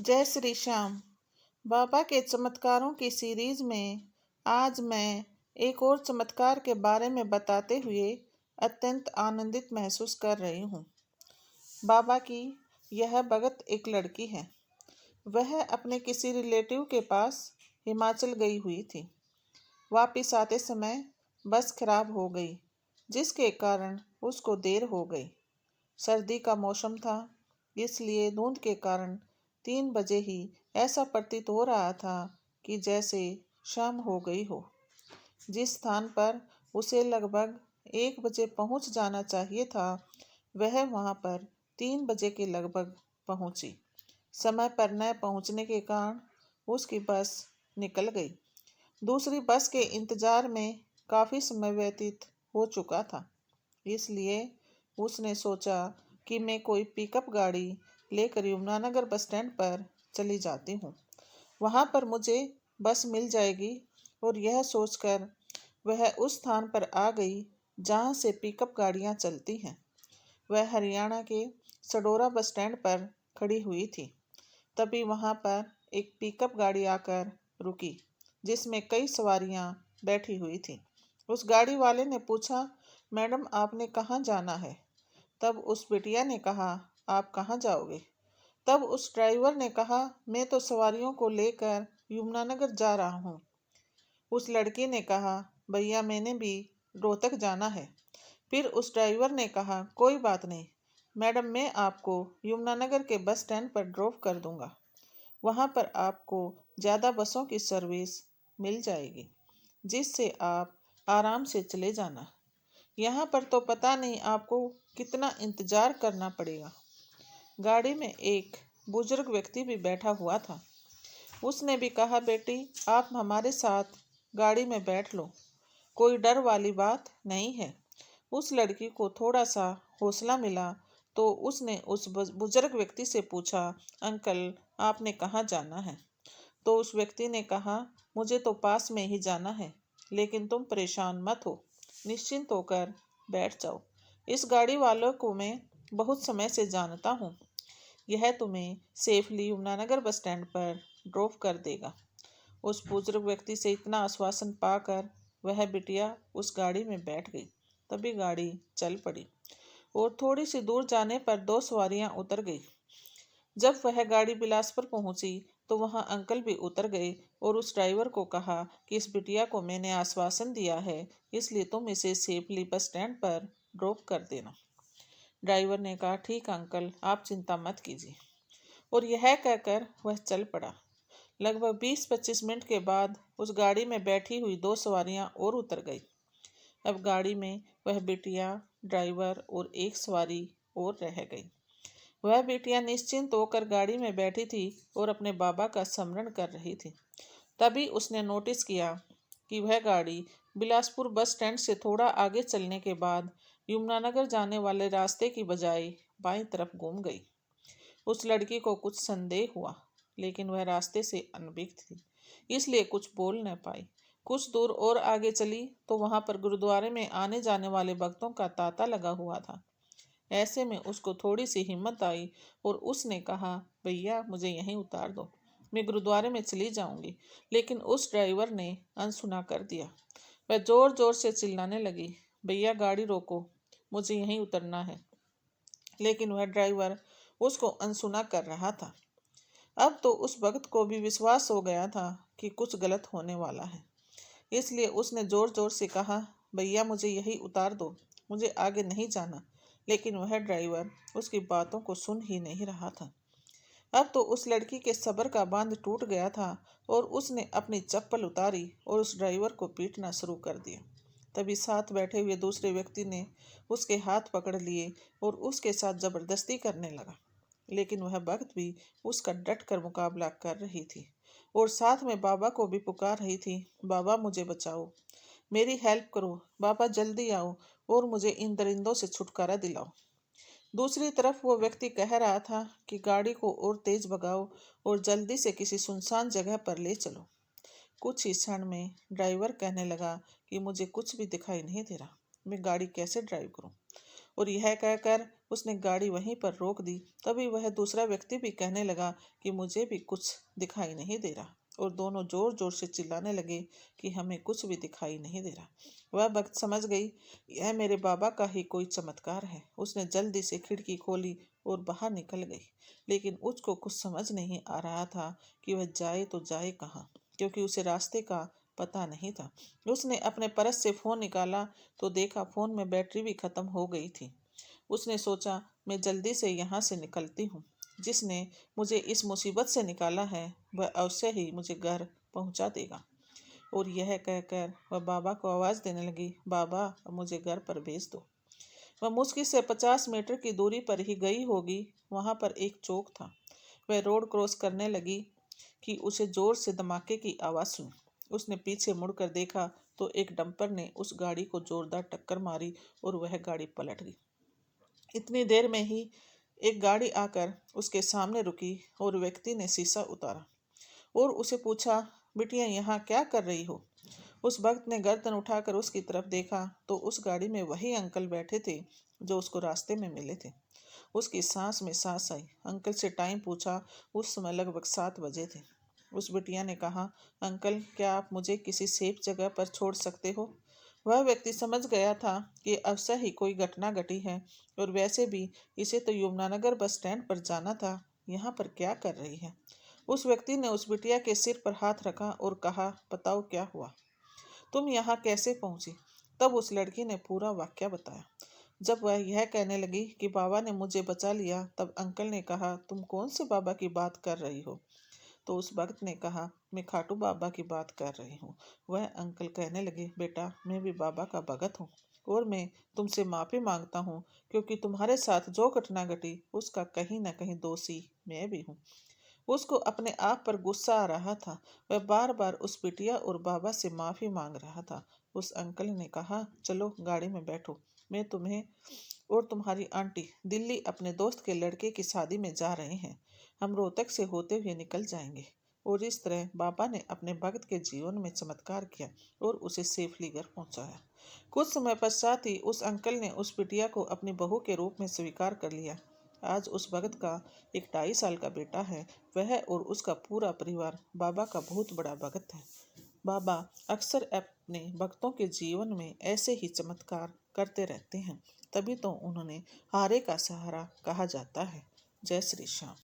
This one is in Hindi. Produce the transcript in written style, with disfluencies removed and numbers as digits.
जय श्री श्याम। बाबा के चमत्कारों की सीरीज में आज मैं एक और चमत्कार के बारे में बताते हुए अत्यंत आनंदित महसूस कर रही हूँ। बाबा की यह भगत एक लड़की है। वह अपने किसी रिलेटिव के पास हिमाचल गई हुई थी। वापिस आते समय बस खराब हो गई, जिसके कारण उसको देर हो गई। सर्दी का मौसम था, इसलिए धुंध के कारण 3 बजे ही ऐसा प्रतीत हो रहा था कि जैसे शाम हो गई हो। जिस स्थान पर उसे लगभग 1 बजे पहुंच जाना चाहिए था, वह वहां पर 3 बजे के लगभग पहुंची। समय पर न पहुंचने के कारण उसकी बस निकल गई। दूसरी बस के इंतजार में काफ़ी समय व्यतीत हो चुका था, इसलिए उसने सोचा कि मैं कोई पिकअप गाड़ी लेकर यमुनानगर बस स्टैंड पर चली जाती हूँ। वहाँ पर मुझे बस मिल जाएगी और यह सोचकर वह उस स्थान पर आ गई जहाँ से पिकअप गाड़ियाँ चलती हैं। वह हरियाणा के सडोरा बस स्टैंड पर खड़ी हुई थी। तभी वहाँ पर एक पिकअप गाड़ी आकर रुकी, जिसमें कई सवारियाँ बैठी हुई थी। उस गाड़ी वाले ने पूछा, मैडम आपने कहाँ जाना है? तब उस बिटिया ने कहा, आप कहाँ जाओगे? तब उस ड्राइवर ने कहा, मैं तो सवारियों को लेकर यमुनानगर जा रहा हूँ। उस लड़की ने कहा, भैया मैंने भी रोहतक जाना है। फिर उस ड्राइवर ने कहा, कोई बात नहीं मैडम, मैं आपको यमुनानगर के बस स्टैंड पर ड्रॉप कर दूंगा। वहाँ पर आपको ज़्यादा बसों की सर्विस मिल जाएगी, जिससे आप आराम से चले जाना। यहाँ पर तो पता नहीं आपको कितना इंतज़ार करना पड़ेगा। गाड़ी में एक बुजुर्ग व्यक्ति भी बैठा हुआ था। उसने भी कहा, बेटी आप हमारे साथ गाड़ी में बैठ लो, कोई डर वाली बात नहीं है। उस लड़की को थोड़ा सा हौसला मिला तो उसने उस बुजुर्ग व्यक्ति से पूछा, अंकल आपने कहाँ जाना है? तो उस व्यक्ति ने कहा, मुझे तो पास में ही जाना है, लेकिन तुम परेशान मत हो, निश्चिंत होकर बैठ जाओ। इस गाड़ी वालों को मैं बहुत समय से जानता हूँ। यह तुम्हें सेफली यमुनानगर बस स्टैंड पर ड्रॉप कर देगा। उस बुजुर्ग व्यक्ति से इतना आश्वासन पाकर वह बिटिया उस गाड़ी में बैठ गई। तभी गाड़ी चल पड़ी और थोड़ी सी दूर जाने पर 2 सवारियां उतर गई। जब वह गाड़ी बिलासपुर पहुंची तो वहां अंकल भी उतर गए और उस ड्राइवर को कहा कि इस बिटिया को मैंने आश्वासन दिया है, इसलिए तुम इसे सेफली बस स्टैंड पर ड्रॉप कर देना। ड्राइवर ने कहा, ठीक अंकल, आप चिंता मत कीजिए। और यह कहकर वह चल पड़ा। लगभग 20-25 मिनट के बाद उस गाड़ी में बैठी हुई 2 सवारियां और उतर गई। अब गाड़ी में वह बिटिया, ड्राइवर और एक सवारी और रह गई। वह बिटिया निश्चिंत होकर गाड़ी में बैठी थी और अपने बाबा का स्मरण कर रही थी। तभी उसने नोटिस किया कि वह गाड़ी बिलासपुर बस स्टैंड से थोड़ा आगे चलने के बाद यमुनानगर जाने वाले रास्ते की बजाय बाईं तरफ घूम गई। उस लड़की को कुछ संदेह हुआ, लेकिन वह रास्ते से अनभिज्ञ थी, इसलिए कुछ बोल न पाई। कुछ दूर और आगे चली तो वहां पर गुरुद्वारे में आने जाने वाले भक्तों का तांता लगा हुआ था। ऐसे में उसको थोड़ी सी हिम्मत आई और उसने कहा, भैया मुझे यहीं उतार दो, मैं गुरुद्वारे में चली जाऊंगी। लेकिन उस ड्राइवर ने अनसुना कर दिया। वह जोर जोर से चिल्लाने लगी, भैया गाड़ी रोको, मुझे यहीं उतरना है। लेकिन वह ड्राइवर उसको अनसुना कर रहा था। अब तो उस भक्त को भी विश्वास हो गया था कि कुछ गलत होने वाला है, इसलिए उसने जोर जोर से कहा, भैया मुझे यहीं उतार दो, मुझे आगे नहीं जाना। लेकिन वह ड्राइवर उसकी बातों को सुन ही नहीं रहा था। अब तो उस लड़की के सब्र का बांध टूट गया था और उसने अपनी चप्पल उतारी और उस ड्राइवर को पीटना शुरू कर दिया। तभी साथ बैठे हुए दूसरे व्यक्ति ने उसके हाथ पकड़ लिए और उसके साथ जबरदस्ती करने लगा। लेकिन वह भक्त भी उसका डट कर मुकाबला कर रही थी और साथ में बाबा को भी पुकार रही थी, बाबा मुझे बचाओ, मेरी हेल्प करो, बाबा जल्दी आओ और मुझे इन दरिंदों से छुटकारा दिलाओ। दूसरी तरफ वो व्यक्ति कह रहा था कि गाड़ी को और तेज भगाओ और जल्दी से किसी सुनसान जगह पर ले चलो। कुछ ही क्षण में ड्राइवर कहने लगा कि मुझे कुछ भी दिखाई नहीं दे रहा, मैं गाड़ी कैसे ड्राइव करूं? और यह कहकर उसने गाड़ी वहीं पर रोक दी। तभी वह दूसरा व्यक्ति भी कहने लगा कि मुझे भी कुछ दिखाई नहीं दे रहा, और दोनों जोर जोर से चिल्लाने लगे कि हमें कुछ भी दिखाई नहीं दे रहा। वह भक्त समझ गई, यह मेरे बाबा का ही कोई चमत्कार है। उसने जल्दी से खिड़की खोली और बाहर निकल गई, लेकिन उसको कुछ समझ नहीं आ रहा था कि वह जाए तो जाए कहाँ, क्योंकि उसे रास्ते का पता नहीं था। उसने अपने पर्स से फ़ोन निकाला तो देखा फ़ोन में बैटरी भी ख़त्म हो गई थी। उसने सोचा, मैं जल्दी से यहाँ से निकलती हूँ। जिसने मुझे इस मुसीबत से निकाला है वह अवश्य ही मुझे घर पहुँचा देगा। और यह कहकर वह बाबा को आवाज़ देने लगी, बाबा अब मुझे घर पर भेज दो। वह मुश्किल से 50 मीटर की दूरी पर ही गई होगी। वहाँ पर एक चौक था। वह रोड क्रॉस करने लगी कि उसे जोर से धमाके की आवाज़ सुनी। उसने पीछे मुड़कर देखा तो एक डंपर ने उस गाड़ी को जोरदार टक्कर मारी और वह गाड़ी पलट गई। इतनी देर में ही एक गाड़ी आकर उसके सामने रुकी और व्यक्ति ने शीशा उतारा और उसे पूछा, बिटिया यहाँ क्या कर रही हो? उस भक्त ने गर्दन उठाकर उसकी तरफ देखा तो उस गाड़ी में वही अंकल बैठे थे जो उसको रास्ते में मिले थे। उसकी सांस में सांस आई। अंकल से टाइम पूछा। उस समय लगभग 7 बजे थे। उस बिटिया ने कहा, अंकल क्या आप मुझे किसी सेफ जगह पर छोड़ सकते हो? वह व्यक्ति समझ गया था कि अवश्य ही कोई घटना घटी है, और वैसे भी इसे तो यमुनानगर बस स्टैंड पर जाना था। यहाँ पर क्या कर रही है? उस व्यक्ति ने उस बिटिया के सिर पर हाथ रखा और कहा, बताओ क्या हुआ, तुम यहाँ कैसे पहुंची? तब उस लड़की ने पूरा वाक्य बताया। जब वह यह कहने लगी कि बाबा ने मुझे बचा लिया, तब अंकल ने कहा, तुम कौन से बाबा की बात कर रही हो? तो उस भक्त ने कहा, मैं खाटू बाबा की बात कर रही हूँ। वह अंकल कहने लगे, बेटा मैं भी बाबा का भगत हूँ और मैं तुमसे माफ़ी मांगता हूँ, क्योंकि तुम्हारे साथ जो घटना घटी उसका कहीं न कहीं दोषी मैं भी हूँ। उसको अपने आप पर गुस्सा आ रहा था। वह बार बार उस बिटिया और बाबा से माफ़ी मांग रहा था। उस अंकल ने कहा, चलो गाड़ी में बैठो, मैं तुम्हें और तुम्हारी आंटी दिल्ली अपने दोस्त के लड़के की शादी में जा रहे हैं। हम रोहतक से होते हुए निकल जाएंगे। और इस तरह बाबा ने अपने भक्त के जीवन में चमत्कार किया और उसे सेफली घर पहुंचाया। कुछ समय पश्चात ही उस अंकल ने उस बिटिया को अपनी बहू के रूप में स्वीकार कर लिया। आज उस भक्त का एक 2.5 साल का बेटा है। वह और उसका पूरा परिवार बाबा का बहुत बड़ा भक्त है। बाबा अक्सर अपने भक्तों के जीवन में ऐसे ही चमत्कार करते रहते हैं, तभी तो उन्होंने हारे का सहारा कहा जाता है। जय श्री श्याम।